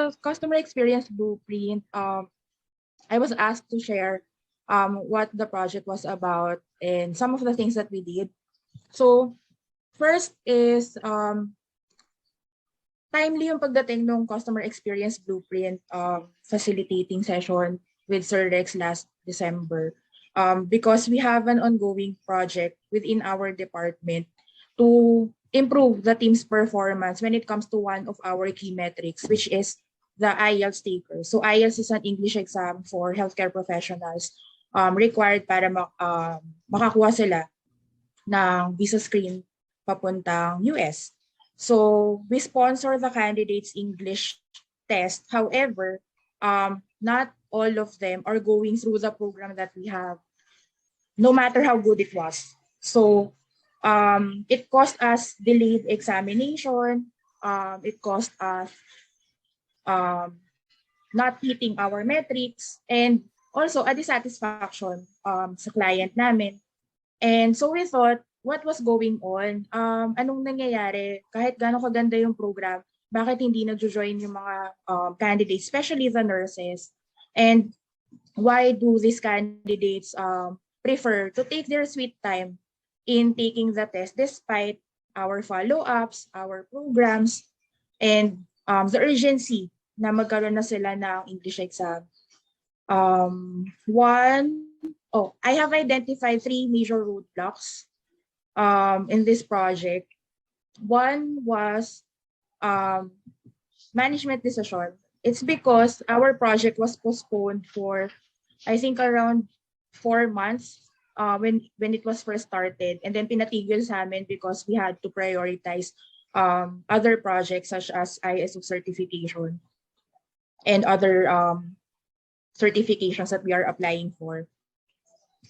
the customer experience blueprint, I was asked to share what the project was about and some of the things that we did. So first is timely yung pagdating ng customer experience blueprint facilitating session with Sir Rex last December, because we have an ongoing project within our department to improve the team's performance when it comes to one of our key metrics, which is the IELTS taker. So IELTS is an English exam for healthcare professionals required para makakuha sila ng visa screen papuntang US. So we sponsor the candidates' English test. However, not all of them are going through the program that we have, no matter how good it was. So it cost us delayed examination. It cost us not hitting our metrics, and also a dissatisfaction sa client namin. And so we thought, what was going on? Anong nangyayari? Kahit gaano kaganda yung program, bakit hindi nag-join yung mga candidates, especially the nurses? And why do these candidates prefer to take their sweet time in taking the test despite our follow-ups, our programs, and the urgency na magkaroon na sila ng English exam? I have identified 3 major roadblocks in this project. One was management decision. It's because our project was postponed for, I think, around 4 months when it was first started, and then pinatigil sa amin because we had to prioritize other projects such as ISO certification and other certifications that we are applying for.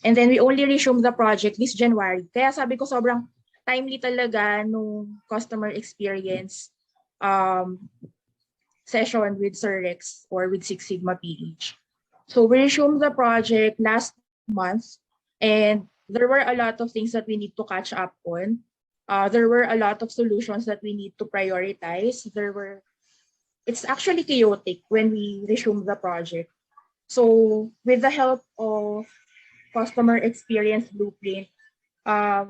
And then we only resumed the project this January. Kaya sabi ko sobrang timely talaga nung customer experience session with Sir Rex or with Six Sigma PH. So we resumed the project last month, and there were a lot of things that we need to catch up on. There were a lot of solutions that we need to prioritize. It's actually chaotic when we resumed the project. So with the help of customer experience blueprint,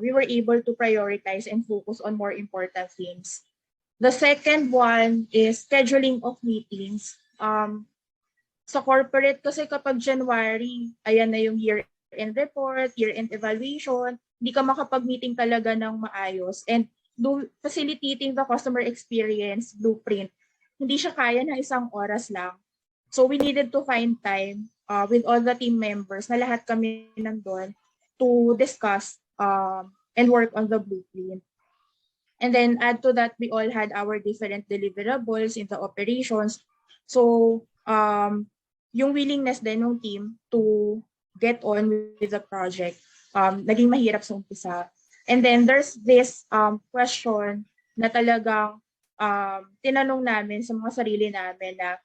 we were able to prioritize and focus on more important things. The second one is scheduling of meetings. Sa corporate kasi kapag January, ayan na yung year-end report, year-end evaluation, hindi ka makapag-meeting talaga ng maayos. And facilitating the customer experience blueprint, hindi siya kaya na 1 oras lang. So we needed to find time with all the team members na lahat kami nandun to discuss and work on the blueprint. And then add to that, we all had our different deliverables in the operations. So yung willingness din ng team to get on with the project, naging mahirap sa umpisa. And then there's this question na talagang tinanong namin sa mga sarili namin na,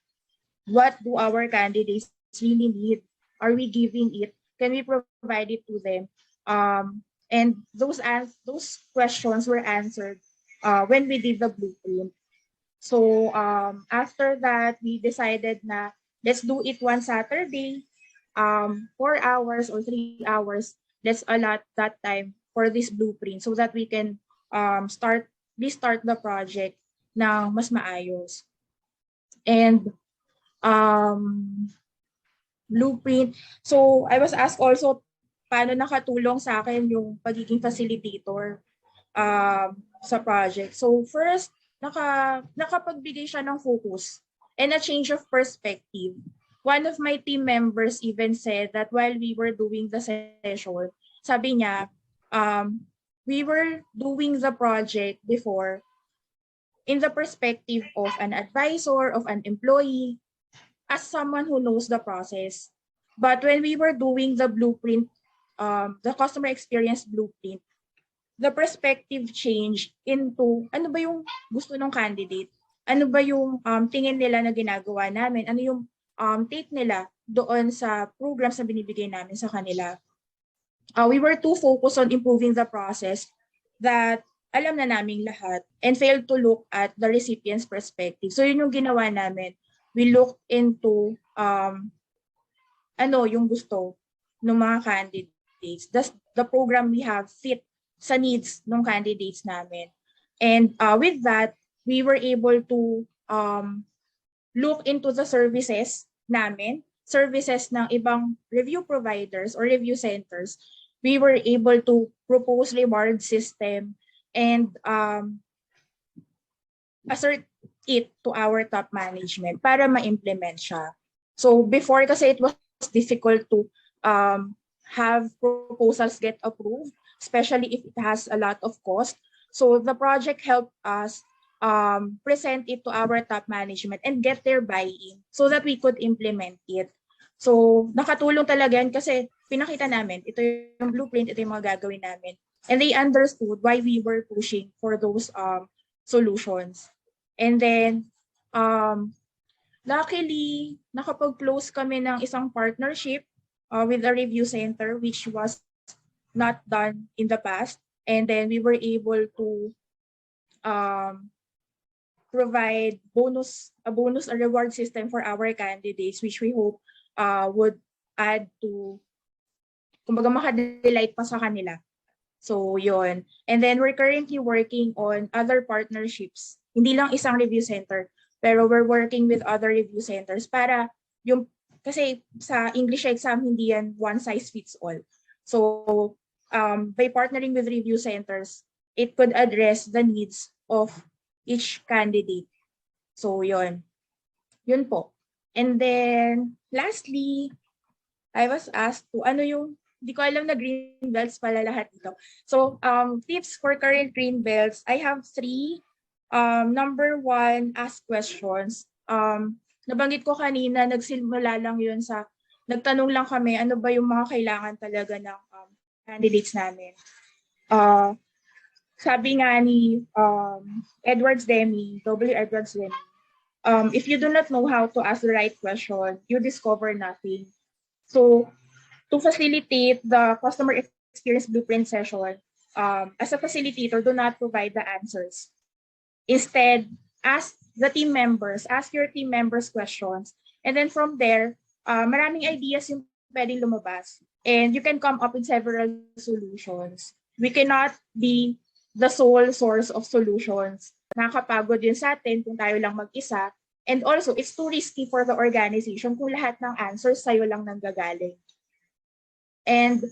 what do our candidates really need? Are we giving it? Can we provide it to them? And those questions were answered when we did the blueprint. So after that, we decided na let's do it one Saturday, 4 hours or 3 hours. Let's allot that time for this blueprint so that we can restart the project ng mas maayos. And blueprint. So I was asked also paano nakatulong sa akin yung pagiging facilitator sa project. So first, nakapagbigay siya ng focus and a change of perspective. One of my team members even said that while we were doing the session, sabi niya, we were doing the project before in the perspective of an advisor, of an employee, as someone who knows the process. But when we were doing the blueprint, the customer experience blueprint, the perspective changed into ano ba yung gusto ng candidate? Ano ba yung tingin nila na ginagawa namin? Ano yung take nila doon sa programs na binibigay namin sa kanila? We were too focused on improving the process that alam na namin lahat and failed to look at the recipient's perspective. So yun yung ginawa namin. we looked into yung gusto ng mga candidates. The program we have fit sa needs ng candidates namin. And with that, we were able to look into the services namin, services ng ibang review providers or review centers. We were able to propose reward system and assert it to our top management para ma-implement siya. So before kasi it was difficult to have proposals get approved, especially if it has a lot of cost. So the project helped us present it to our top management and get their buy-in so that we could implement it. So nakatulong talaga yan kasi pinakita namin, ito yung blueprint, ito yung mga gagawin namin. And they understood why we were pushing for those solutions. And then, luckily, nakapag-close kami ng isang partnership with a review center which was not done in the past. And then we were able to provide a reward system for our candidates, which we hope would add to, kumbaga maka-delight pa sa kanila. So yun. And then we're currently working on other partnerships. Hindi lang isang review center, pero we're working with other review centers para yung, kasi sa English exam, hindi yan one size fits all. So by partnering with review centers, it could address the needs of each candidate. So yun. Yun po. And then lastly, I was asked to hindi ko alam na green belts pala lahat dito. So tips for current green belts, I have 3. Number 1, ask questions. Nabanggit ko kanina, nagsimula lang yun sa, nagtanong lang kami, ano ba yung mga kailangan talaga ng candidates namin. Sabi nga ni 𝘚𝘧𝘍𝘍, if you do not know how to ask the right question, you discover nothing. So, to facilitate the customer experience blueprint session, as a facilitator, do not provide the answers. Instead, ask your team members questions. And then from there, maraming ideas yung pwedeng lumabas. And you can come up with several solutions. We cannot be the sole source of solutions. Nakakapagod yun sa atin kung tayo lang mag-isa. And also, it's too risky for the organization kung lahat ng answers sa'yo lang nanggagaling. And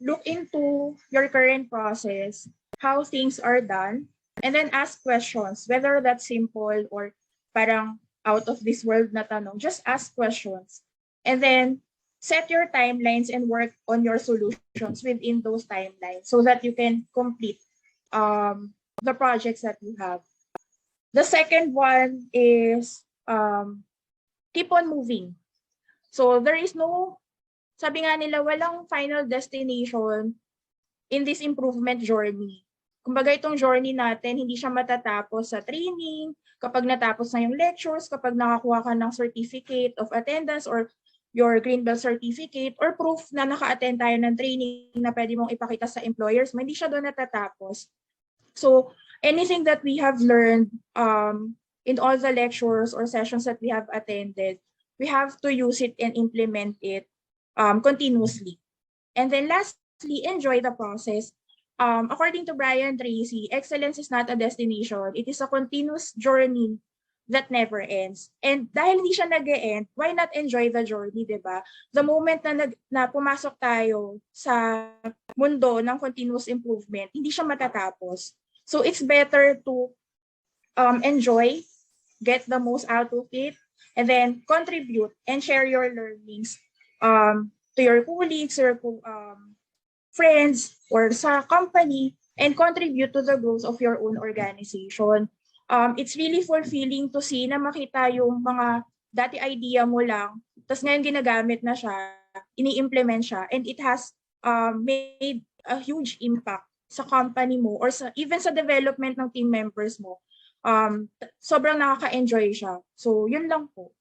look into your current process, how things are done, and then ask questions, whether that's simple or parang out of this world na tanong. Just ask questions. And then set your timelines and work on your solutions within those timelines so that you can complete the projects that you have. The second one is keep on moving. So there is no, sabi nga nila, walang final destination in this improvement journey. Kumbaga itong journey natin, hindi siya matatapos sa training, kapag natapos na yung lectures, kapag nakakuha ka ng certificate of attendance or your green belt certificate or proof na naka-attend tayo ng training na pwede mong ipakita sa employers, hindi siya doon natatapos. So anything that we have learned in all the lectures or sessions that we have attended, we have to use it and implement it continuously. And then lastly, enjoy the process. According to Brian Tracy, excellence is not a destination. It is a continuous journey that never ends. And dahil hindi siya nag-e-end, why not enjoy the journey, di ba? The moment na pumasok tayo sa mundo ng continuous improvement, hindi siya matatapos. So it's better to enjoy, get the most out of it, and then contribute and share your learnings to your colleagues, or friends, or sa company, and contribute to the growth of your own organization. It's really fulfilling to see na makita yung mga dati idea mo lang, tapos ngayon ginagamit na siya, ini-implement siya, and it has made a huge impact sa company mo or even sa development ng team members mo. Sobrang nakaka-enjoy siya. So, yun lang po.